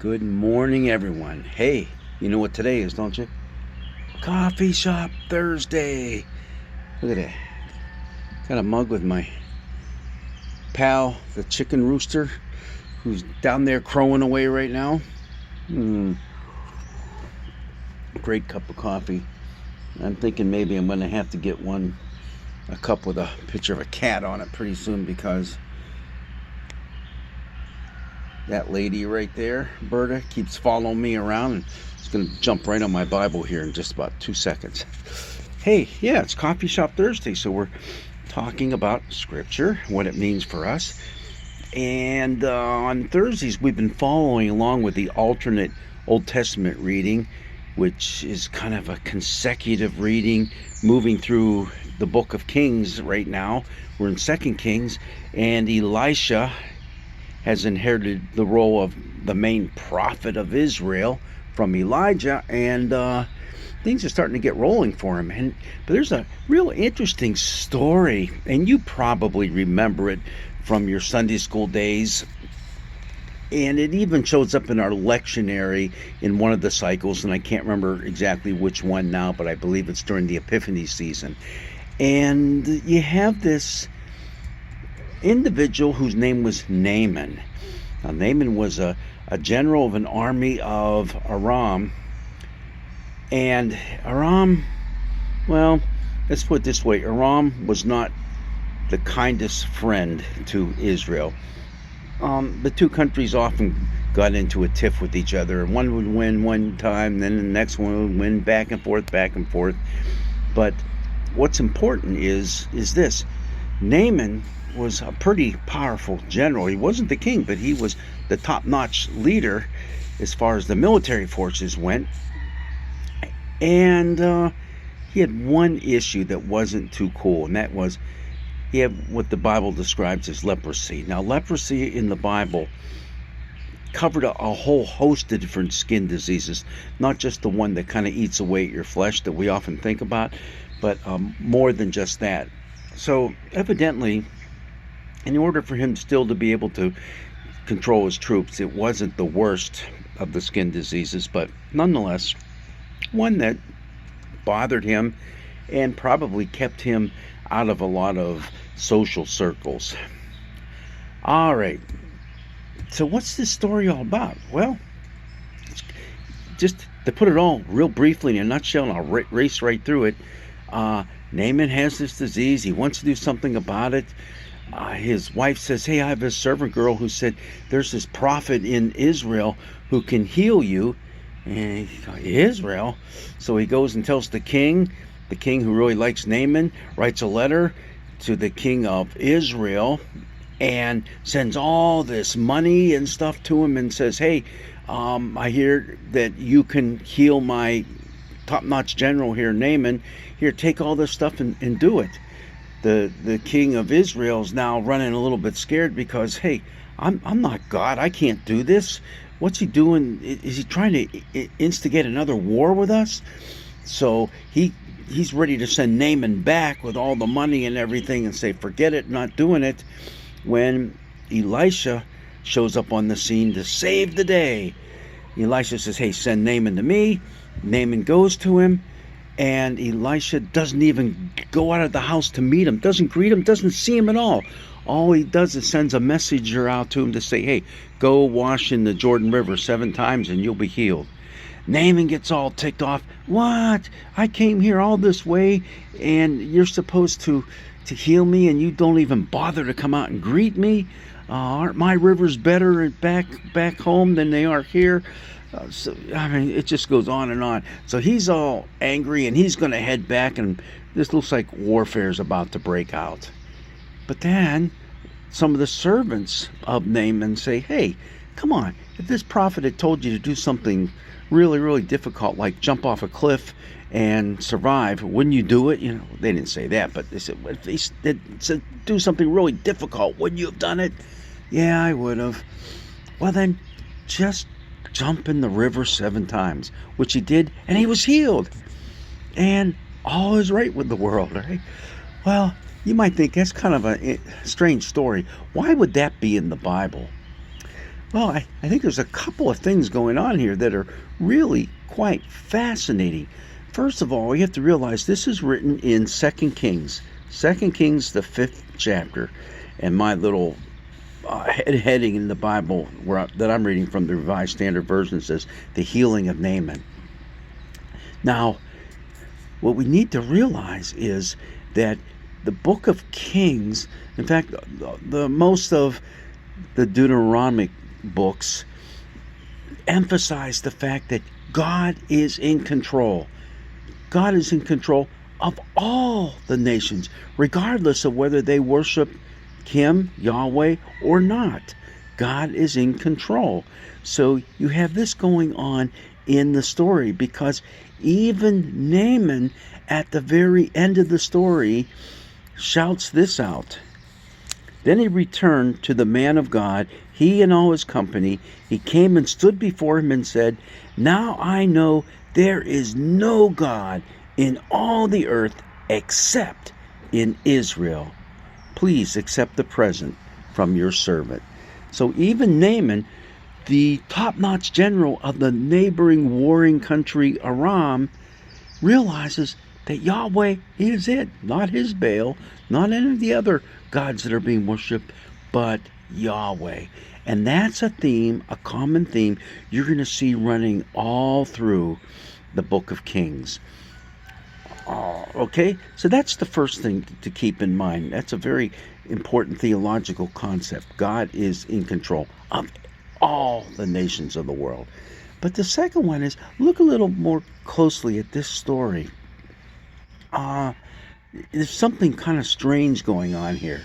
Good morning, everyone. Hey, you know what today is, don't you? Coffee Shop Thursday. Look at that. Got a mug with my pal, the chicken rooster, who's down there crowing away right now. Great cup of coffee. I'm thinking maybe I'm going to have to get a cup with a picture of a cat on it pretty soon because that lady right there, Berta, keeps following me around and it's going to jump right on my Bible here in just about 2 seconds. Hey, yeah, it's Coffee Shop Thursday, so we're talking about Scripture, what it means for us. And on Thursdays, we've been following along with the alternate Old Testament reading, which is kind of a consecutive reading, moving through the book of Kings right now. We're in 2 Kings, and Elisha has inherited the role of the main prophet of Israel from Elijah, and things are starting to get rolling for him. But there's a real interesting story, and you probably remember it from your Sunday school days, and it even shows up in our lectionary in one of the cycles, and I can't remember exactly which one now, but I believe it's during the Epiphany season. And you have this individual whose name was Naaman. Now, Naaman was a general of an army of Aram. And Aram, well, let's put it this way. Aram was not the kindest friend to Israel. The two countries often got into a tiff with each other. One would win one time, then the next one would win, back and forth, back and forth. But what's important is this. Naaman was a pretty powerful general. He wasn't the king, but he was the top-notch leader as far as the military forces went. And he had one issue that wasn't too cool, and that was he had what the Bible describes as leprosy. Now, leprosy in the Bible covered a whole host of different skin diseases, not just the one that kind of eats away at your flesh that we often think about, but more than just that. So evidently, in order for him still to be able to control his troops, it wasn't the worst of the skin diseases, but nonetheless, one that bothered him and probably kept him out of a lot of social circles. All right, so what's this story all about? Well, just to put it all real briefly in a nutshell, and I'll race right through it. Naaman has this disease. He wants to do something about it. His wife says, hey, I have a servant girl who said there's this prophet in Israel who can heal you. And Israel? So he goes and tells the king who really likes Naaman, writes a letter to the king of Israel and sends all this money and stuff to him and says, hey, I hear that you can heal my top-notch general here, Naaman. Here, take all this stuff and do it. The king of Israel is now running a little bit scared because, hey, I'm not God. I can't do this. What's he doing? Is he trying to instigate another war with us? So he's ready to send Naaman back with all the money and everything and say, forget it, not doing it, when Elisha shows up on the scene to save the day. Elisha says, hey, send Naaman to me. Naaman goes to him, and Elisha doesn't even go out of the house to meet him, doesn't greet him, doesn't see him at all. All he does is sends a messenger out to him to say, hey, go wash in the Jordan River 7 times and you'll be healed. Naaman gets all ticked off. What? I came here all this way and you're supposed to heal me and you don't even bother to come out and greet me? Aren't my rivers better back home than they are here? So I mean, it just goes on and on. So he's all angry and he's going to head back, and this looks like warfare is about to break out. But then some of the servants of Naaman say, hey, come on, if this prophet had told you to do something really, really difficult, like jump off a cliff and survive, wouldn't you do it? You know, they didn't say that, but they said, if they said do something really difficult, wouldn't you have done it? Yeah, I would have. Well, then just jump in the river 7 times, which he did, and he was healed. And all is right with the world, right? Well, you might think that's kind of a strange story. Why would that be in the Bible? Well, I think there's a couple of things going on here that are really quite fascinating. First of all, you have to realize this is written in Second Kings. Second Kings, the 5th chapter. And my little heading in the Bible that I'm reading from the Revised Standard Version says, the healing of Naaman. Now, what we need to realize is that the book of Kings, in fact, the most of the Deuteronomic books emphasize the fact that God is in control. God is in control of all the nations, regardless of whether they worship Him, Yahweh, or not. God is in control. So you have this going on in the story, because even Naaman at the very end of the story shouts this out. Then he returned to the man of God, he and all his company. He came and stood before him and said, "Now I know there is no God in all the earth except in Israel. Please accept the present from your servant." So even Naaman, the top-notch general of the neighboring warring country Aram, realizes that Yahweh is it, not his Baal, not any of the other gods that are being worshipped, but Yahweh. And that's a theme, a common theme you're going to see running all through the book of Kings. Okay, so that's the first thing to keep in mind. That's a very important theological concept. God is in control of all the nations of the world. But the second one is, look a little more closely at this story. There's something kind of strange going on here.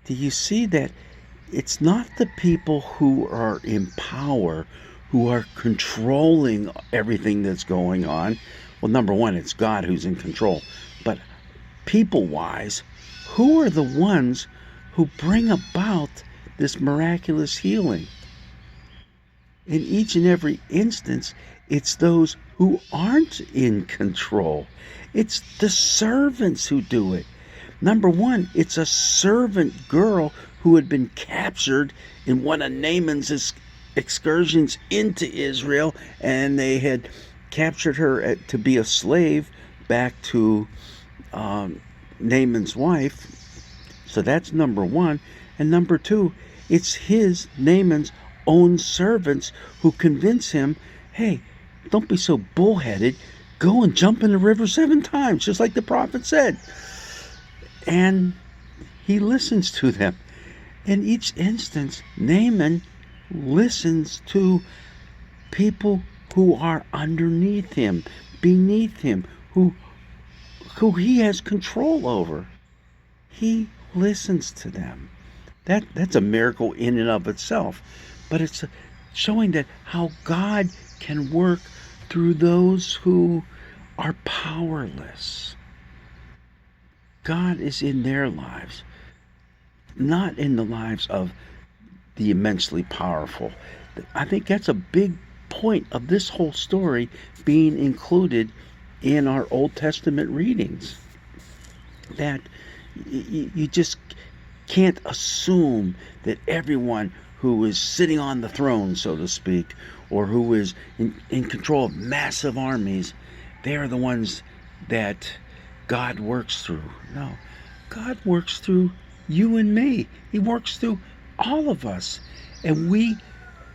Do you see that it's not the people who are in power who are controlling everything that's going on? Well, number one, it's God who's in control. But people-wise, who are the ones who bring about this miraculous healing? In each and every instance, it's those who aren't in control. It's the servants who do it. Number one, it's a servant girl who had been captured in one of Naaman's excursions into Israel, and they had captured her to be a slave back to Naaman's wife. So that's number one. And number two, it's Naaman's own servants who convince him, hey, don't be so bullheaded. Go and jump in the river 7 times, just like the prophet said. And he listens to them. In each instance, Naaman listens to people who are underneath him, beneath him, who he has control over. He listens to them. That's a miracle in and of itself. But it's showing that how God can work through those who are powerless. God is in their lives, not in the lives of the immensely powerful. I think that's a big point of this whole story being included in our Old Testament readings. That you just can't assume that everyone who is sitting on the throne, so to speak, or who is in control of massive armies, they're the ones that God works through. No, God works through you and me. He works through all of us. And we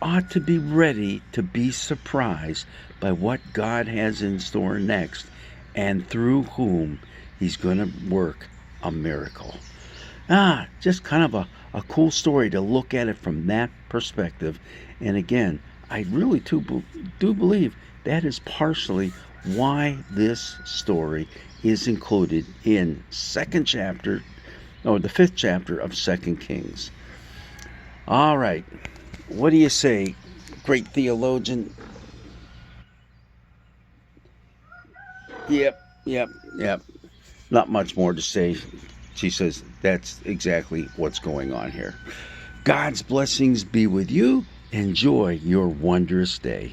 ought to be ready to be surprised by what God has in store next, and through whom He's going to work a miracle. Just kind of a cool story to look at it from that perspective. And again, I really do believe that is partially why this story is included in the 5th chapter of 2 Kings. All right. What do you say, great theologian? Yep. Not much more to say. She says that's exactly what's going on here. God's blessings be with you. Enjoy your wondrous day.